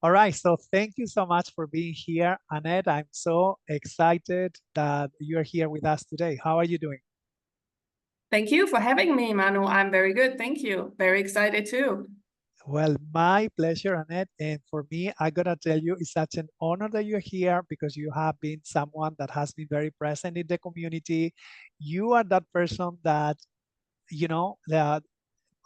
All right, so thank you so much for being here, Annette. I'm so excited that you're here with us today. How are you doing? Thank you for having me, Manu. I'm very good. Thank you. Very excited too. Well, my pleasure, Annette. And for me, I gotta tell you, it's such an honor that you're here because you have been someone that has been very present in the community. You are that person that, that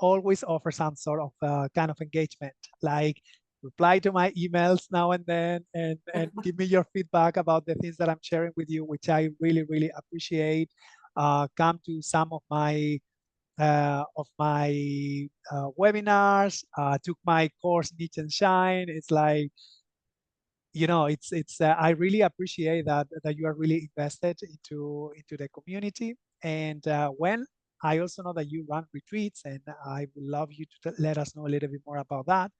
always offer some sort of kind of engagement, like reply to my emails now and then and give me your feedback about the things that I'm sharing with you, which I really, really appreciate. Come to some of my webinars, took my course Niche and Shine. It's like, I really appreciate that you are really invested into the community. And when I also know that you run retreats, and I would love you to let us know a little bit more about that.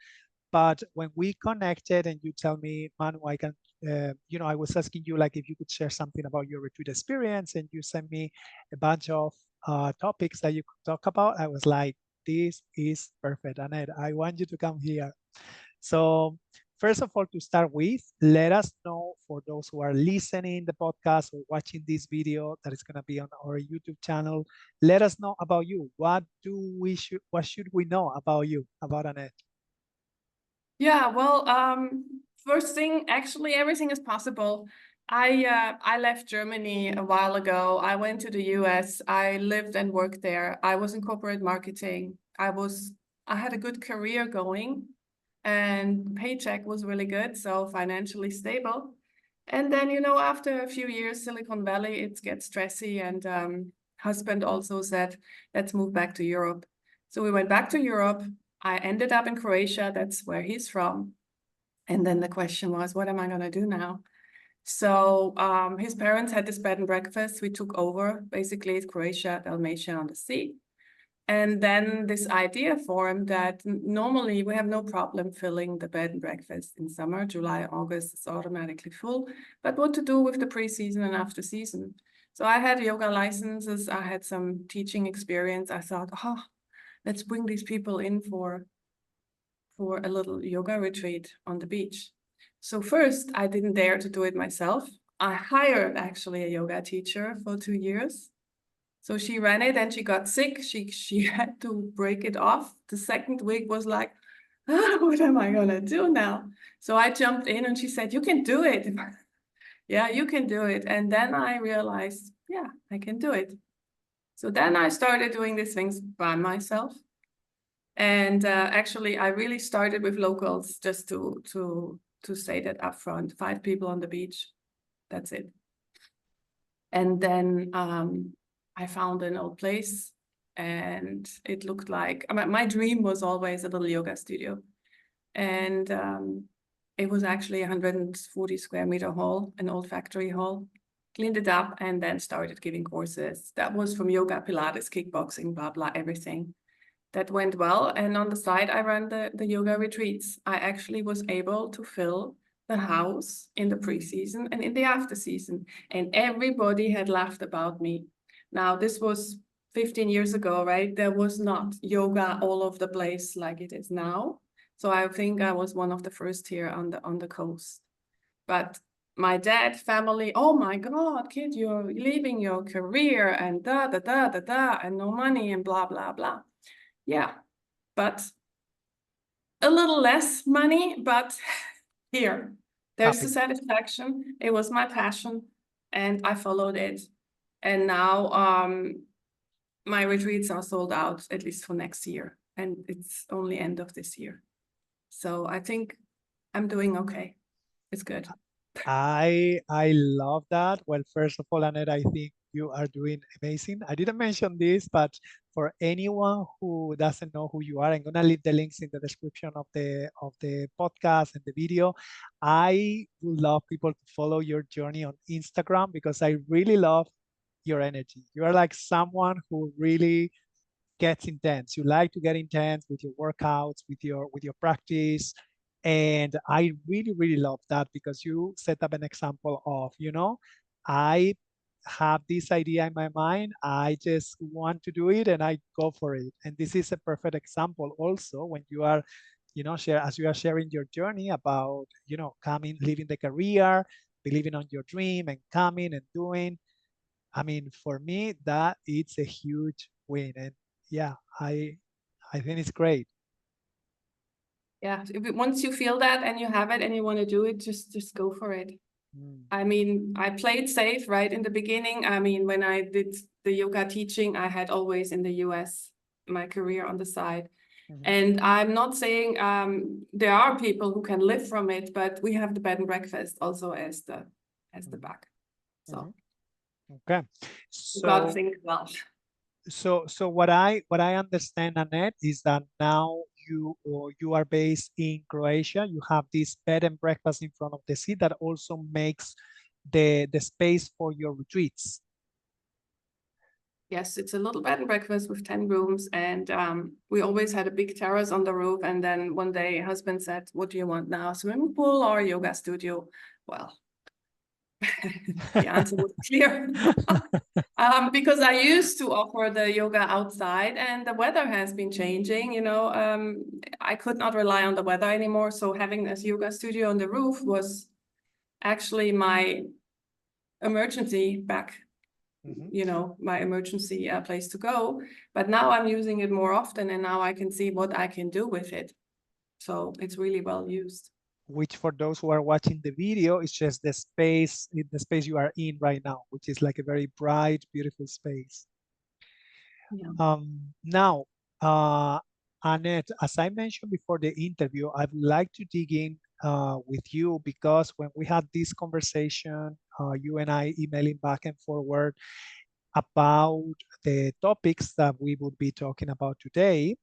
But when we connected and you tell me, Manu, I was asking you like if you could share something about your retreat experience, and you sent me a bunch of topics that you could talk about. I was like, this is perfect, Annette. I want you to come here. So first of all, to start with, let us know for those who are listening the podcast or watching this video that is going to be on our YouTube channel. Let us know about you. What should we know about you, about Annette? Yeah, well, first thing, actually, everything is possible. I left Germany a while ago. I went to the US. I lived and worked there. I was in corporate marketing. I had a good career going, and paycheck was really good, so financially stable. And then, after a few years, Silicon Valley, it gets stressy, and husband also said, let's move back to Europe. So we went back to Europe. I ended up in Croatia. That's where he's from. And then the question was, what am I going to do now? So his parents had this bed and breakfast. We took over. Basically, it's Croatia, Dalmatia on the sea. And then this idea formed that normally we have no problem filling the bed and breakfast in summer. July, August is automatically full. But what to do with the pre-season and after season? So I had yoga licenses. I had some teaching experience. I thought, let's bring these people in for a little yoga retreat on the beach. So first, I didn't dare to do it myself. I hired actually a yoga teacher for 2 years. So she ran it and she got sick. She had to break it off. The second week was like, what am I gonna do now? So I jumped in and she said, you can do it. Yeah, you can do it. And then I realized, yeah, I can do it. So then I started doing these things by myself. And actually, I really started with locals just to say that upfront. 5 people on the beach, that's it. And then I found an old place, and it looked like my dream was always a little yoga studio, and it was actually a 140 square meter hall, an old factory hall. Cleaned it up and then started giving courses. That was from yoga, Pilates, kickboxing, blah blah, everything. That went well. And on the side, I ran the yoga retreats. I actually was able to fill the house in the pre-season and in the after season. And everybody had laughed about me. Now, this was 15 years ago, right? There was not yoga all over the place like it is now. So I think I was one of the first here on the coast. But my dad family, oh my God, kid, you're leaving your career and da da da da da and no money and blah blah blah. Yeah, but a little less money, but here, there's the Happy. satisfaction. It was my passion and I followed it. And now my retreats are sold out, at least for next year. And it's only end of this year. So I think I'm doing okay. It's good. I love that. Well, first of all, Annette, I think you are doing amazing. I didn't mention this, but for anyone who doesn't know who you are, I'm gonna leave the links in the description of the podcast and the video. I would love people to follow your journey on Instagram because I really love your energy. You are like someone who really gets intense. You like to get intense with your workouts, with your practice. And I really, really love that because you set up an example of, I have this idea in my mind. I just want to do it and I go for it. And this is a perfect example also when you are share as you are sharing your journey about, coming, living the career, believing on your dream and coming and doing. I mean, for me, that it's a huge win. And yeah, I think it's great. Yeah, once you feel that and you have it and you want to do it, just go for it. Mm, I mean, I played safe right in the beginning. I mean, when I did the yoga teaching, I had always in the US my career on the side. mhm, And I'm not saying there are people who can live from it, but we have the bed and breakfast also as the mhm, back. So mhm. Okay. you got to So think well. so what I understand, Annette, is that now you are based in Croatia. You have this bed and breakfast in front of the sea that also makes the space for your retreats. Yes, it's a little bed and breakfast with 10 rooms. And we always had a big terrace on the roof. And then one day husband said, what do you want now? Swimming pool or yoga studio? Well, the answer was clear. Because I used to offer the yoga outside and the weather has been changing, I could not rely on the weather anymore. So having this yoga studio on the roof was actually my emergency back, Mhm. my emergency place to go. But now I'm using it more often and now I can see what I can do with it. So it's really well used. Which for those who are watching the video, is just the space you are in right now, which is like a very bright, beautiful space. Yeah. Now, Annette, as I mentioned before the interview, I'd like to dig in with you because when we had this conversation, you and I emailing back and forward about the topics that we will be talking about today.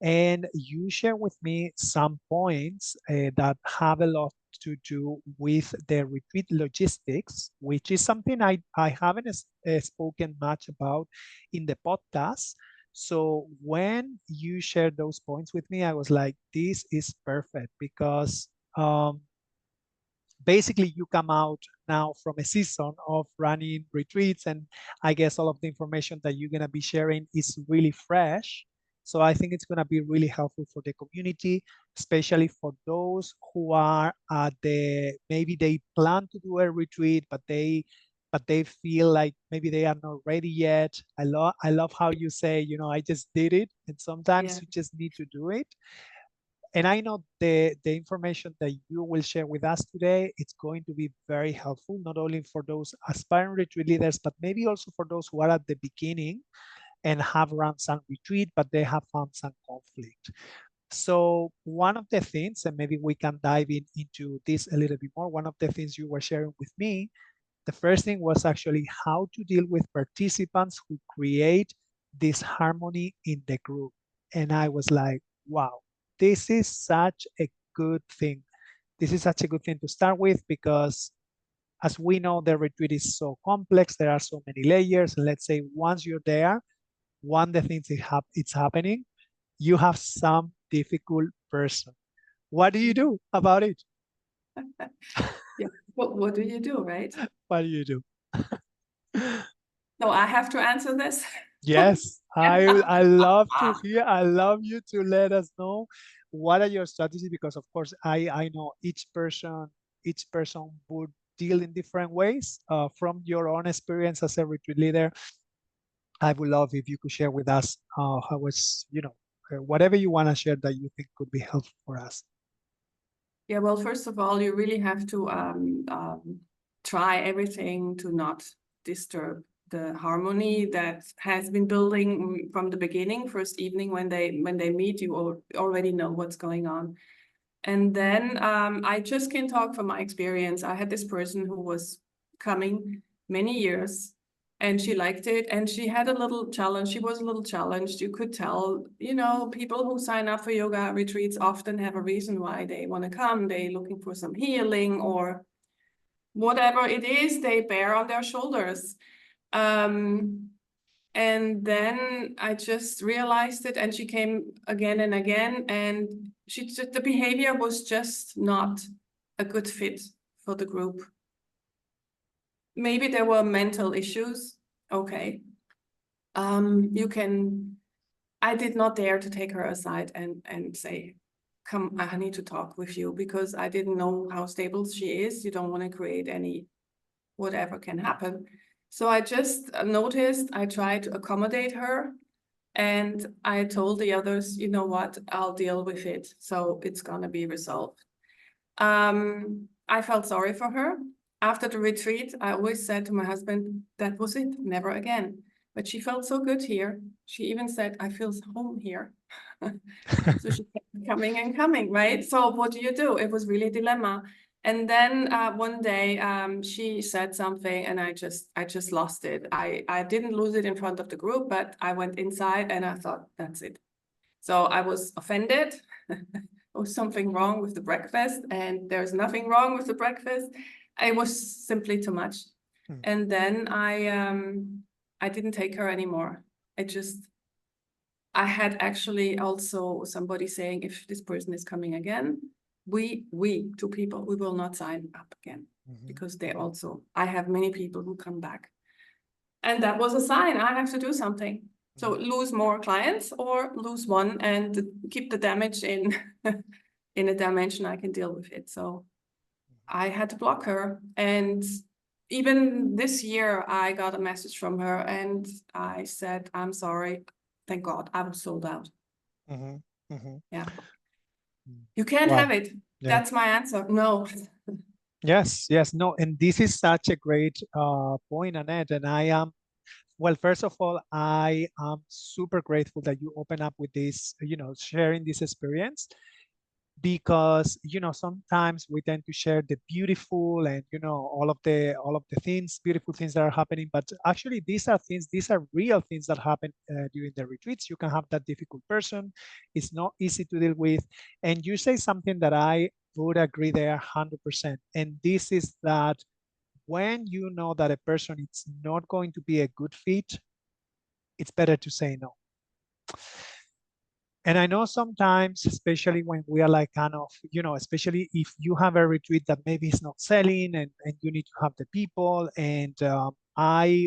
And you share with me some points that have a lot to do with the retreat logistics, which is something I haven't spoken much about in the podcast. So when you shared those points with me, I was like, this is perfect because basically you come out now from a season of running retreats, and I guess all of the information that you're going to be sharing is really fresh. So I think it's going to be really helpful for the community, especially for those who are at maybe they plan to do a retreat but they feel like maybe they are not ready yet. I love how you say, I just did it, and sometimes Yeah. you just need to do it. And I know the information that you will share with us today, it's going to be very helpful, not only for those aspiring retreat leaders, but maybe also for those who are at the beginning and have run some retreat, but they have found some conflict. So one of the things, and maybe we can dive into this a little bit more, one of the things you were sharing with me, the first thing was actually how to deal with participants who create this harmony in the group. And I was like, wow, this is such a good thing. This is such a good thing to start with because as we know, the retreat is so complex. There are so many layers. And let's say once you're there, one of the things it's happening, you have some difficult person. What do you do about it? Yeah. What do you do, right? What do you do? So I have to answer this. Yes, I love to hear. I love you to let us know what are your strategies because of course I know each person would deal in different ways. From your own experience as a retreat leader, I would love if you could share with us how was whatever you want to share that you think could be helpful for us. Yeah, well, first of all, you really have to try everything to not disturb the harmony that has been building from the beginning. First evening when they meet, you already know what's going on. And then I just can talk from my experience. I had this person who was coming many years and she liked it and she had a little challenge. She was a little challenged. You could tell, people who sign up for yoga retreats often have a reason why they want to come. They're looking for some healing or whatever it is they bear on their shoulders. And then I just realized it and she came again and again and the behavior was just not a good fit for the group. Maybe there were mental issues. Okay. I did not dare to take her aside and say, come, I need to talk with you, because I didn't know how stable she is. You don't want to create any whatever can happen. So I just noticed, I tried to accommodate her, and I told the others, you know what, I'll deal with it. So it's gonna be resolved. I felt sorry for her. After the retreat, I always said to my husband, that was it, never again. But she felt so good here. She even said, I feel home here. So she kept coming and coming, right? So what do? It was really a dilemma. And then one day she said something, and I just lost it. I didn't lose it in front of the group, but I went inside and I thought, that's it. So I was offended. There was something wrong with the breakfast, and there's nothing wrong with the breakfast. It was simply too much. Mm. And then I didn't take her anymore. I had actually also somebody saying, if this person is coming again, we two people, we will not sign up again, because they also, I have many people who come back. And that was a sign, I have to do something. So lose more clients or lose one and keep the damage in, in a dimension I can deal with it. So I had to block her. And even this year, I got a message from her and I said, I'm sorry. Thank God, I was sold out. Yeah. You can't Wow. have it. Yeah. That's my answer. No. Yes, yes, no, and this is such a great point, Annette. And I am, well, first of all, I am super grateful that you open up with this, sharing this experience, because sometimes we tend to share the beautiful and all of the things, beautiful things that are happening, but actually these are real things that happen during the retreats. You can have that difficult person, it's not easy to deal with, and you say something that I would agree there 100%, and this is that when you know that a person is not going to be a good fit, it's better to say no. And I know sometimes, especially when we are like kind of, especially if you have a retreat that maybe is not selling, and you need to have the people. And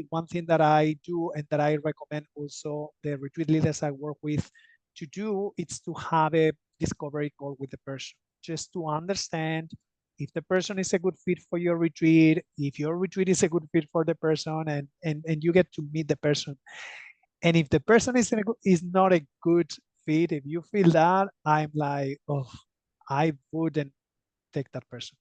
one thing that I do and that I recommend also the retreat leaders I work with to do, it's to have a discovery call with the person, just to understand if the person is a good fit for your retreat, if your retreat is a good fit for the person, and you get to meet the person. And if the person is not a good fit, if you feel that, I'm like, oh, I wouldn't take that person.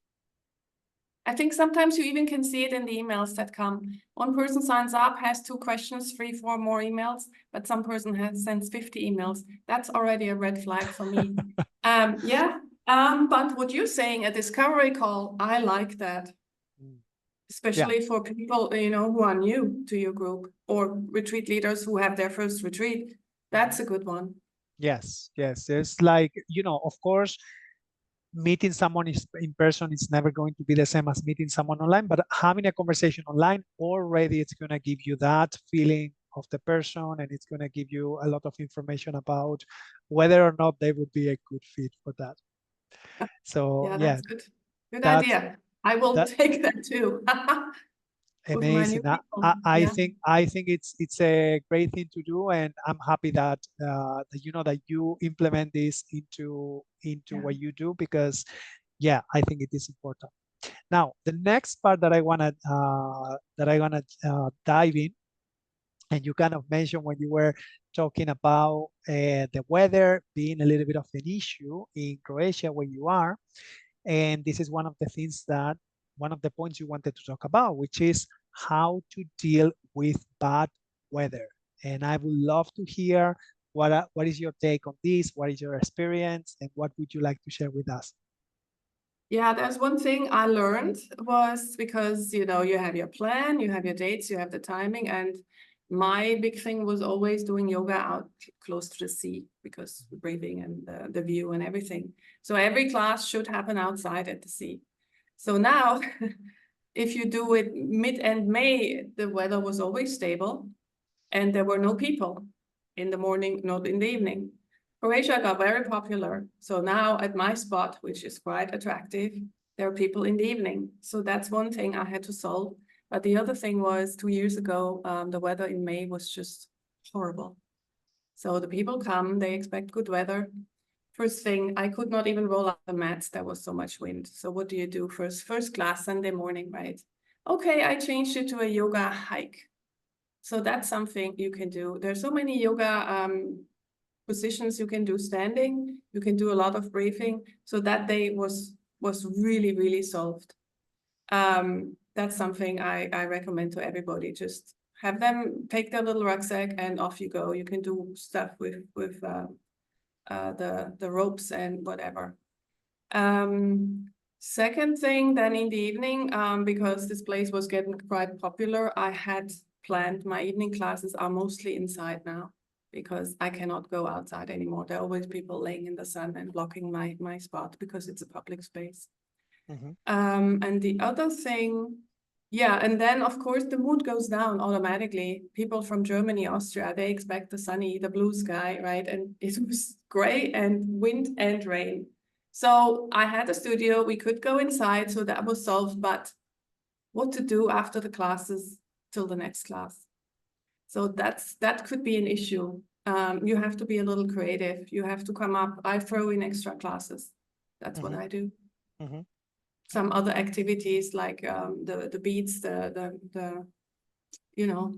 I think sometimes you even can see it in the emails that come. One person signs up, has 2 questions, 3, 4 more emails, but some person sends 50 emails. That's already a red flag for me. Yeah. But what you're saying, a discovery call, I like that. Yeah. Especially for people, who are new to your group, or retreat leaders who have their first retreat. That's a good one. Yes, yes. It's like, of course, meeting someone in person is never going to be the same as meeting someone online, but having a conversation online already, it's going to give you that feeling of the person, and it's going to give you a lot of information about whether or not they would be a good fit for that. So Yeah, yeah, that's good. Good that's idea. I will that take that too. With my new amazing. people. I Yeah. think it's a great thing to do, and I'm happy that that you implement this into Yeah. what you do, because yeah, I think it is important. Now, the next part that I wanna dive in, and you kind of mentioned when you were talking about the weather being a little bit of an issue in Croatia where you are, and this is one of the points you wanted to talk about, which is how to deal with bad weather. And I would love to hear what is your take on this, what is your experience, and what would you like to share with us? Yeah, there's one thing I learned was, because, you have your plan, you have your dates, you have the timing. And my big thing was always doing yoga out close to the sea, because the breathing and the view and everything. So every class should happen outside at the sea. So now, if you do it mid-end May, the weather was always stable and there were no people in the morning, not in the evening. Croatia got very popular. So now at my spot, which is quite attractive, there are people in the evening. So that's one thing I had to solve. But the other thing was 2 years ago, the weather in May was just horrible. So the people come, they expect good weather. First thing, I could not even roll out the mats. There was so much wind. So what do you do first? First class, Sunday morning, right? Okay, I changed it to a yoga hike. So that's something you can do. There's so many yoga positions you can do standing. You can do a lot of breathing. So that day was really, really solved. That's something I recommend to everybody. Just have them take their little rucksack and off you go. You can do stuff with the ropes and whatever. Second thing, then in the evening, because this place was getting quite popular, I had planned my evening classes are mostly inside now because I cannot go outside anymore. There are always people laying in the sun and blocking my spot because it's a public space. And the other thing, yeah, and then of course the mood goes down automatically. People from Germany, Austria, they expect the blue sky, right? And it was gray and wind and rain. So I had a studio, we could go inside, so that was solved, but what to do after the classes till the next class? So that could be an issue. You have to be a little creative. You have to come up. I throw in extra classes. That's what I do. Some other activities like the beats, the you know,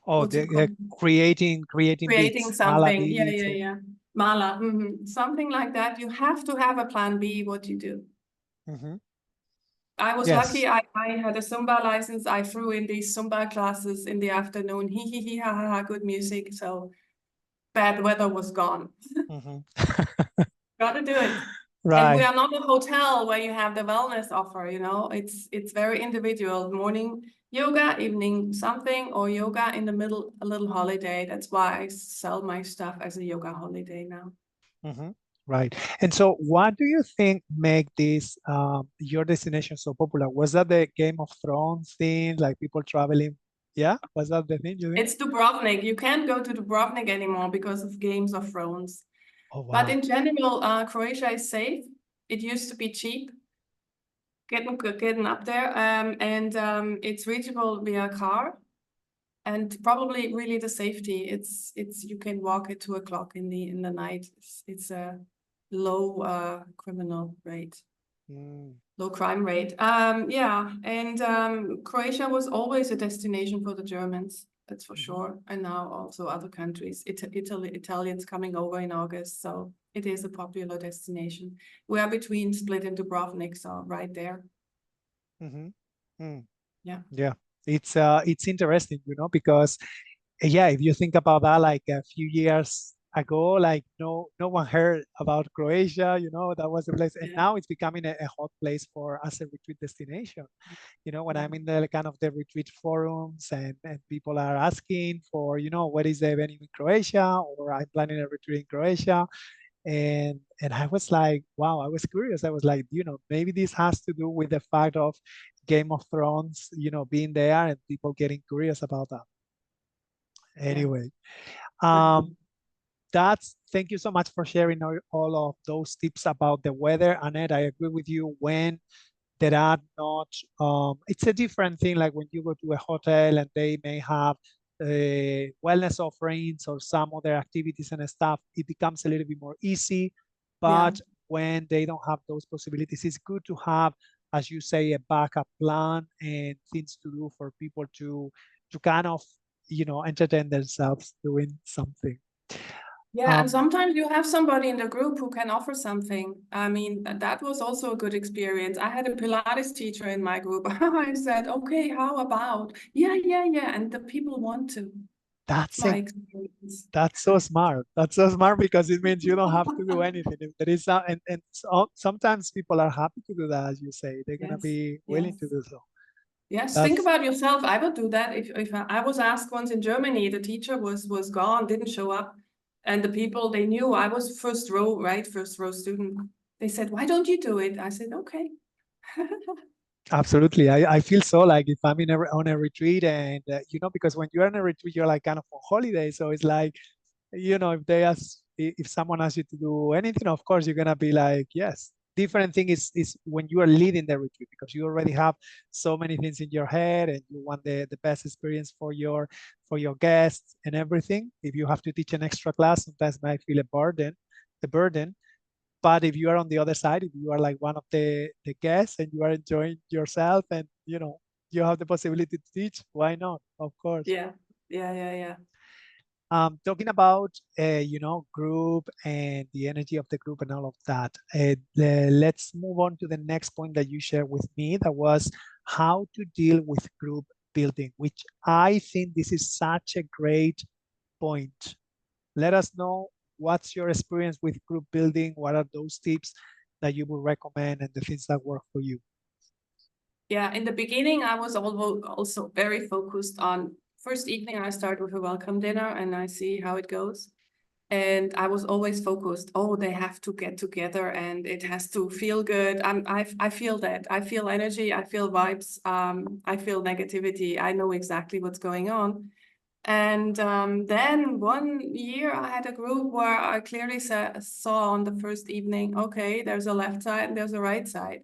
Oh, what's it called? creating Creating beats, mala something. beats. Yeah. Mala, something like that. You have to have a plan B, what you do. I was lucky. Yes. I had a Zumba license. I threw in these Zumba classes in the afternoon. Hee, ha, ha, ha, good music. So bad weather was gone. Got to do it. And we Right. are not a hotel where you have the wellness offer, you know, it's very individual. Morning yoga, evening something, or yoga in the middle, a little holiday. That's why I sell my stuff as a yoga holiday now. Right. And so what do you think make this your destination so popular? Was that the Game of Thrones thing, like people traveling? Yeah, was that the thing you think? It's Dubrovnik. You can't go to Dubrovnik anymore because of Games of Thrones. Oh, But wow. in general, Croatia is safe. It used to be cheap, getting up there, and it's reachable via car, and probably really the safety. It's you can walk at 2 o'clock in the night. It's a low criminal rate, low crime rate. Yeah, and Croatia was always a destination for the Germans. That's for sure. And now also other countries, Italians coming over in August. So it is a popular destination. We are between Split and Dubrovnik, so right there. Yeah, it's interesting, you know, because yeah, if you think about that, like a few years ago, like no one heard about Croatia, you know, that was the place, and now it's becoming a hot place for as a retreat destination. You know, when I'm in the kind of the retreat forums and people are asking for, you know, what is the venue in Croatia, or I'm planning a retreat in Croatia. And I was like, wow, I was curious. I was like, you know, maybe this has to do with the fact of Game of Thrones, you know, being there and people getting curious about that. Anyway, thank you so much for sharing all of those tips about the weather. Annette, I agree with you. When there are not, it's a different thing, like when you go to a hotel and they may have wellness offerings or some other activities and stuff, it becomes a little bit more easy. But when they don't have those possibilities, it's good to have, as you say, a backup plan and things to do for people to kind of, you know, entertain themselves doing something. Yeah, and sometimes you have somebody in the group who can offer something. I mean, that was also a good experience. I had a Pilates teacher in my group. I said, okay, how about? Yeah. And the people want to. That's my a, experience. that's so smart. That's so smart because it means you don't have to do anything. If there is and so, sometimes people are happy to do that, as you say. They're gonna be willing to do so. Yes, think about yourself. I would do that. If I was asked once in Germany, the teacher was gone, didn't show up. And the people, they knew I was first row, right? First row student. They said, why don't you do it? I said, okay. Absolutely. I feel so like if I'm on a retreat and, you know, because when you're on a retreat, you're like kind of on holiday. So it's like, you know, if someone asks you to do anything, of course, you're going to be like, yes. Different thing is when you are leading the retreat, because you already have so many things in your head and you want the best experience for your guests and everything. If you have to teach an extra class, sometimes it might feel a burden. But if you are on the other side, if you are like one of the guests and you are enjoying yourself and you have the possibility to teach, why not? Of course. Yeah, yeah. Talking about group and the energy of the group and all of that. Let's move on to the next point that you shared with me. That was how to deal with group building, which I think this is such a great point. Let us know what's your experience with group building. What are those tips that you would recommend and the things that work for you? Yeah, in the beginning, I was also very focused on first evening. I start with a welcome dinner and I see how it goes. And I was always focused, oh, they have to get together and it has to feel good. I feel that. I feel energy, I feel vibes, I feel negativity. I know exactly what's going on. And then one year I had a group where I clearly saw on the first evening, okay, there's a left side and there's a right side.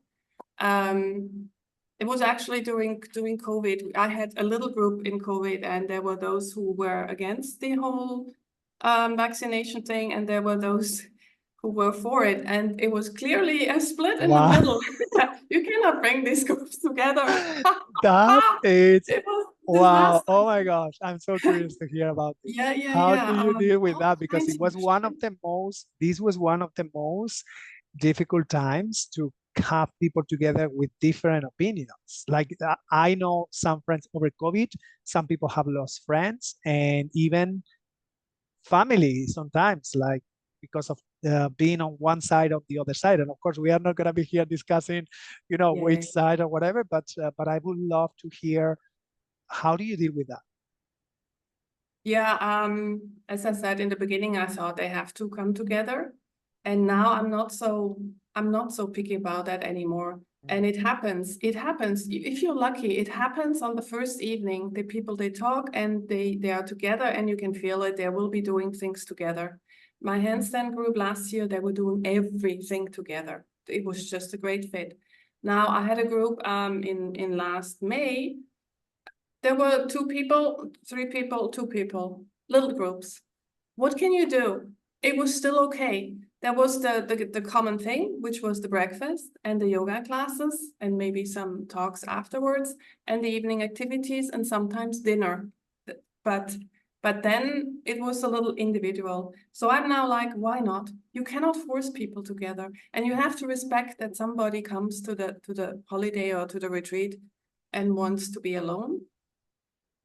It was actually during COVID. I had a little group in COVID, and there were those who were against the whole vaccination thing, and there were those who were for it. And it was clearly a split in the Wow. middle. You cannot bring these groups together. That is It was wow. disaster. Oh my gosh. I'm so curious to hear about this. How do Yeah. you deal with All that? Because kinds it of was one of questions. the most, this was one of the most difficult times to have people together with different opinions. Like I know some friends over COVID, some people have lost friends and even family sometimes, like because of being on one side or the other side. And of course, we are not going to be here discussing, which Yeah. side or whatever. But I would love to hear how do you deal with that? Yeah, as I said in the beginning, I thought they have to come together. And now I'm not so picky about that anymore. And Mhm, it happens. If you're lucky, it happens on the first evening. The people they talk and they are together and you can feel it. They will be doing things together. My handstand group last year, they were doing everything together. It was just a great fit. Now I had a group in last May. There were 2 people, 3 people, 2 people, little groups. What can you do? It was still okay. There was the common thing, which was the breakfast and the yoga classes, and maybe some talks afterwards, and the evening activities, and sometimes dinner. But but then it was a little individual. So I'm now like, why not? You cannot force people together, and you have to respect that somebody comes to the holiday or to the retreat and wants to be alone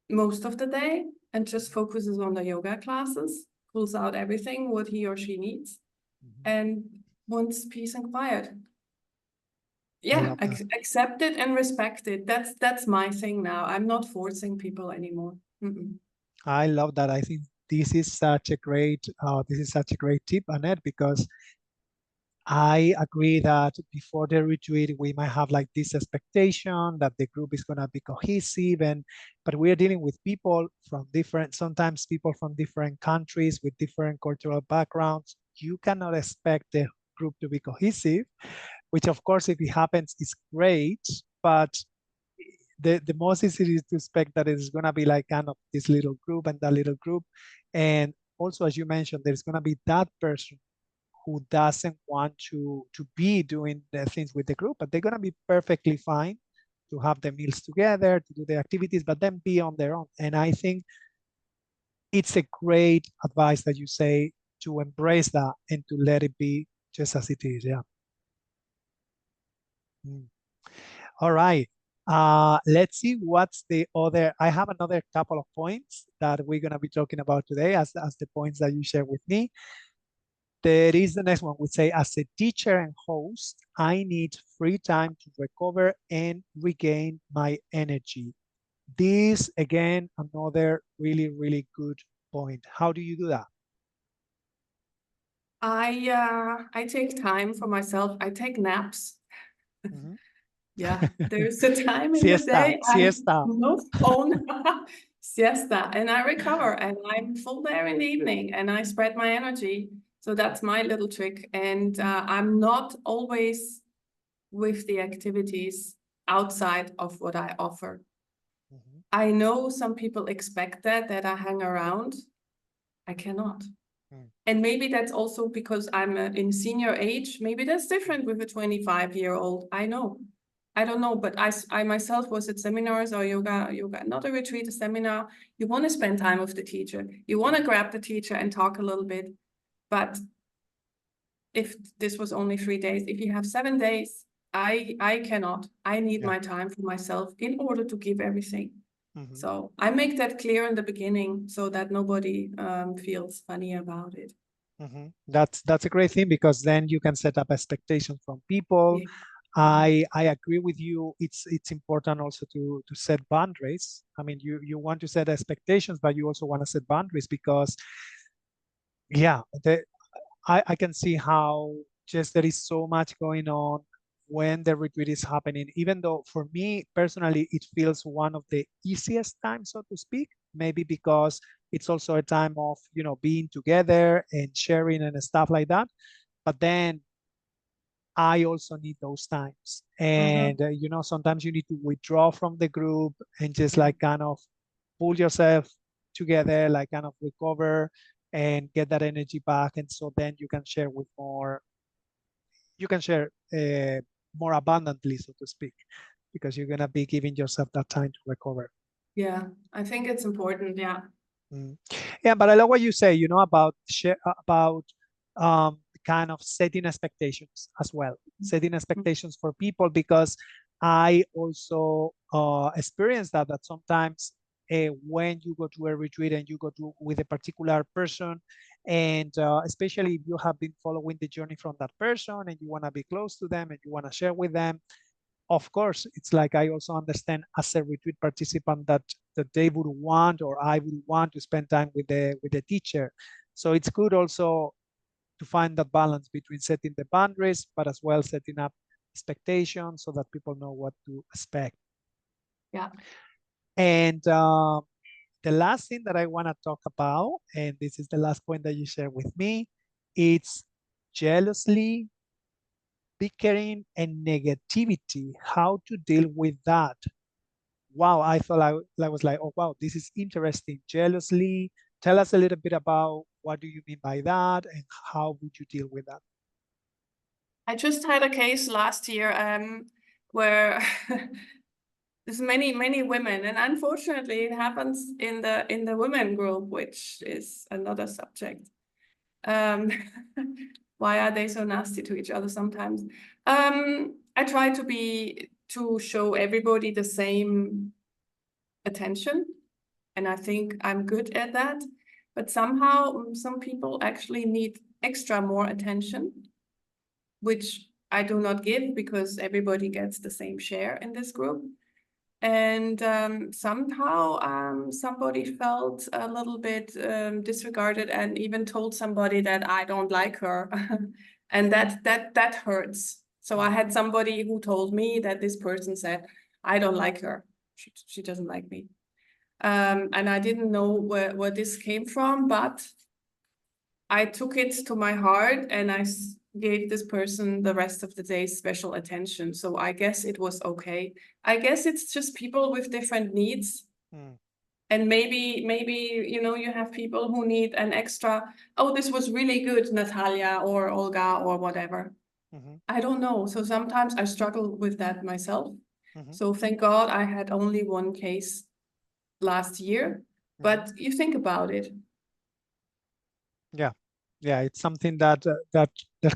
most of the day and just focuses on the yoga classes, pulls out everything what he or she needs, mhm. and wants peace and quiet. I Yeah, love that. accept it and respect it. That's my thing now. I'm not forcing people anymore. Mm-mm. I love that. I think this is such a great tip, Annette, because I agree that before the retreat, we might have like this expectation that the group is going to be cohesive, but we are dealing with people from sometimes people from different countries with different cultural backgrounds. You cannot expect the group to be cohesive, which of course, if it happens, is great, but the most easy is to expect that it's going to be like kind of this little group and that little group. And also, as you mentioned, there's going to be that person who doesn't want to be doing the things with the group, but they're going to be perfectly fine to have the meals together, to do the activities, but then be on their own. And I think it's a great advice that you say to embrace that and to let it be just as it is. Yeah. Mm. All right. Let's see what's the other. I have another couple of points that we're going to be talking about today as the points that you share with me. There is the next one. We say, as a teacher and host, I need free time to recover and regain my energy. This, again, another really, really good point. How do you do that? I take time for myself. I take naps. Mhm. Yeah, there's a time in the Siesta, day I siesta. no phone, siesta, and I recover, and I'm full there in the evening, and I spread my energy. So that's my little trick. And I'm not always with the activities outside of what I offer. Mhm, I know some people expect that I hang around. I cannot. Mm. And maybe that's also because I'm in senior age. Maybe that's different with a 25-year-old. I know. I don't know, but I myself was at seminars or yoga, not a retreat, a seminar. You want to spend time with the teacher. You want to grab the teacher and talk a little bit. But if this was only 3 days, if you have 7 days, I cannot. I need Yeah. my time for myself in order to give everything. Mm-hmm. So I make that clear in the beginning so that nobody feels funny about it. Mm-hmm. That's a great thing, because then you can set up expectations from people. Yeah. Yeah. I agree with you. It's important also to set boundaries. I mean, you want to set expectations, but you also want to set boundaries, because yeah, I can see how just there is so much going on when the retreat is happening, even though for me personally, it feels one of the easiest times, so to speak, maybe because it's also a time of, being together and sharing and stuff like that. But then I also need those times. Mhm. And, sometimes you need to withdraw from the group and just Yeah. like kind of pull yourself together, like kind of recover and get that energy back. And so then you can share more abundantly, so to speak, because you're going to be giving yourself that time to recover. Yeah, I think it's important. Yeah. Mm. Yeah, but I love what you say, about kind of setting expectations as well, setting expectations for people, because I also experience that sometimes when you go to a retreat and you go to with a particular person, and especially if you have been following the journey from that person and you want to be close to them and you want to share with them, of course, it's like I also understand as a retreat participant that they would want, or I would want to spend time with the teacher. So it's good also to find that balance between setting the boundaries, but as well setting up expectations so that people know what to expect. Yeah. And the last thing that I want to talk about, and this is the last point that you share with me, it's jealously, bickering, and negativity. How to deal with that? Wow, I thought I was like, oh, wow, this is interesting. Jealously. Tell us a little bit about what do you mean by that and how would you deal with that? I just had a case last year where there's many women, and unfortunately it happens in the women group, which is another subject. Um, why are they so nasty to each other sometimes? I try to show everybody the same attention, and I think I'm good at that. But somehow some people actually need extra more attention, which I do not give because everybody gets the same share in this group. And somehow somebody felt a little bit disregarded and even told somebody that I don't like her. And that hurts. So I Mm, had somebody who told me that this person said, I don't like her. She doesn't like me. And I didn't know where this came from, but I took it to my heart and I gave this person the rest of the day special attention. So I guess it was okay. I guess it's just people with different needs. mm, And maybe, you have people who need an extra, oh, this was really good, Natalia or Olga or whatever. mhm, I don't know. So sometimes I struggle with that myself. mhm, So thank God I had only one case last year. mhm. But you think about it. Yeah, yeah, it's something that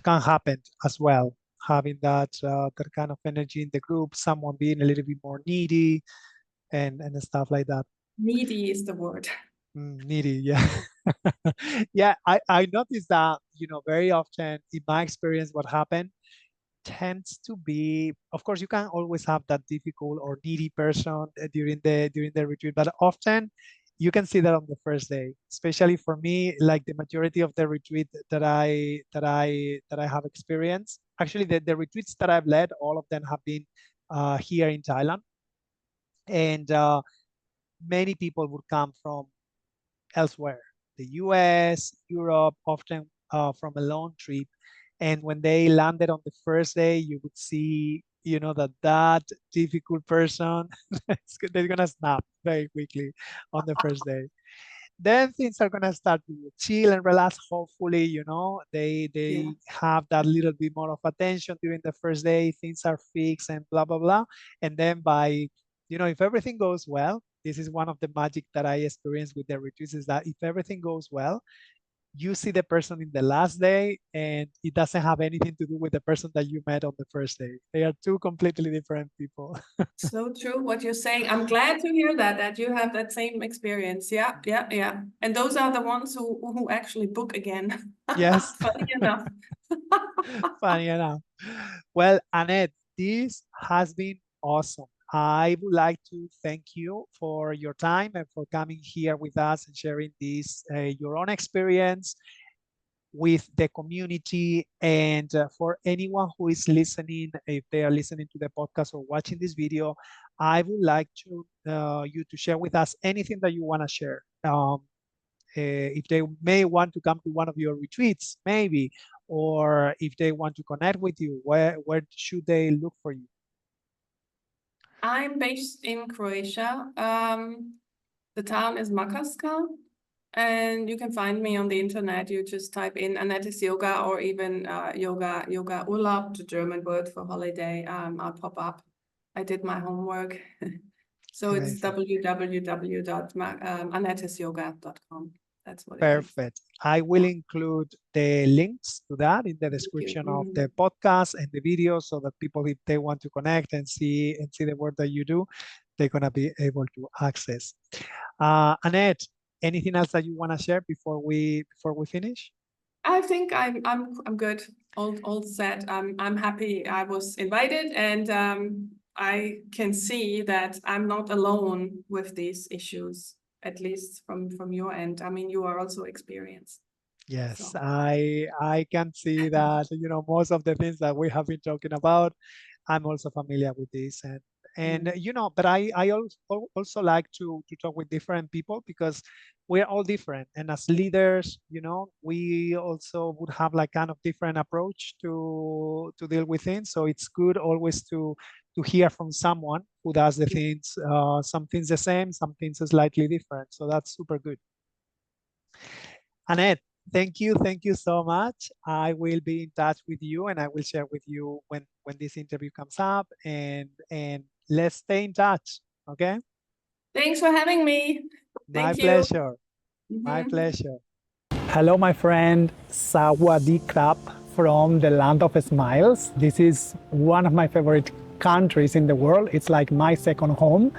can happen as well. Having that kind of energy in the group, someone being a little bit more needy and stuff like that. Needy is the word. Needy, yeah. Yeah, I noticed that, very often in my experience, what happened tends to be, of course, you can always have that difficult or needy person during the retreat, but often you can see that on the first day, especially for me, like the majority of the retreat that I have experienced. Actually, the retreats that I've led, all of them have been here in Thailand, and many people would come from elsewhere, the US, Europe, often from a long trip. And when they landed on the first day, you would see, that difficult person, they're going to snap very quickly on the first day. then things are gonna start to chill and relax. Hopefully, Yeah. they have that little bit more of attention during the first day. Things are fixed and blah blah blah. And then if everything goes well, this is one of the magic that I experienced with the retreats is that if everything goes well, you see the person in the last day, and it doesn't have anything to do with the person that you met on the first day. They are two completely different people. So true what you're saying. I'm glad to hear that you have that same experience. Yeah, yeah, yeah. And those are the ones who actually book again. Yes. Funny enough. Funny enough. Well, Annette, this has been awesome. I would like to thank you for your time and for coming here with us and sharing this, your own experience with the community. And for anyone who is listening, if they are listening to the podcast or watching this video, I would like you to share with us anything that you want to share. If they may want to come to one of your retreats, maybe, or if they want to connect with you, where should they look for you? I'm based in Croatia. The town is Makarska, and you can find me on the internet. You just type in Annette's Yoga or even yoga Urlaub, the German word for holiday. I'll pop up. I did my homework. So it's Amazing. www.annettesyoga.com. That's what it is. Perfect. I will Yeah. include the links to that in the Thank you. description of the podcast and the video so that people, if they want to connect and see the work that you do, they're gonna be able to access. Annette, anything else that you want to share before we finish? I think I'm good. All set. I'm happy I was invited, and I can see that I'm not alone with these issues, at least from your end. I mean, you are also experienced. Yes, So I can see that, most of the things that we have been talking about, I'm also familiar with this. And mm, but I also like to talk with different people because we're all different. And as leaders, we also would have like kind of different approach to deal with things. So it's good always to hear from someone who does the yeah. things, some things the same, some things slightly different. So that's super good. Annette, thank you so much. I will be in touch with you, and I will share with you when this interview comes up, and let's stay in touch. Okay? Thanks for having me. My Thank you. pleasure. My Mhm. pleasure. Hello, my friend. Sawadee Krap from the land of smiles. This is one of my favorite countries in the world. It's like my second home.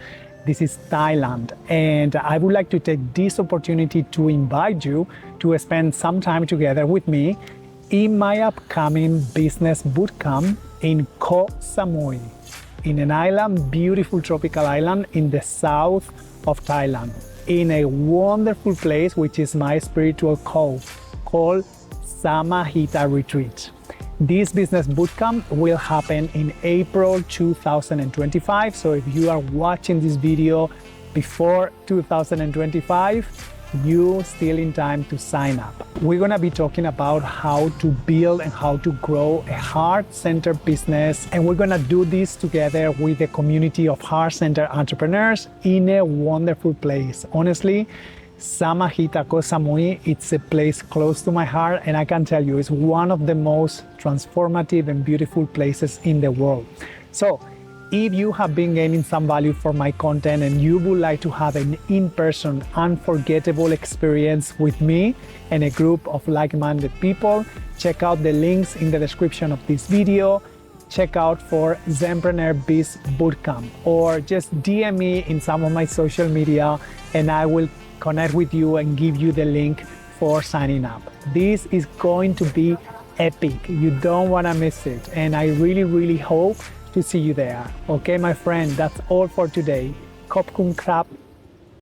This is Thailand. And I would like to take this opportunity to invite you to spend some time together with me in my upcoming business bootcamp in Koh Samui, in an island, beautiful tropical island in the south of Thailand, in a wonderful place which is my spiritual cove called Samahita Retreat. This business bootcamp will happen in April 2025. So if you are watching this video before 2025, you still in time to sign up. We're gonna be talking about how to build and how to grow a heart-centered business. And we're gonna do this together with a community of heart-centered entrepreneurs in a wonderful place. Honestly, Samahita Koh Samui, it's a place close to my heart, and I can tell you it's one of the most transformative and beautiful places in the world. So if you have been gaining some value from my content and you would like to have an in-person, unforgettable experience with me and a group of like-minded people, check out the links in the description of this video. Check out for Zenpreneur Biz Bootcamp, or just DM me in some of my social media and I will connect with you and give you the link for signing up. This is going to be epic. You don't want to miss it. And I really, really hope to see you there. Okay, my friend, that's all for today. Khop kun krap.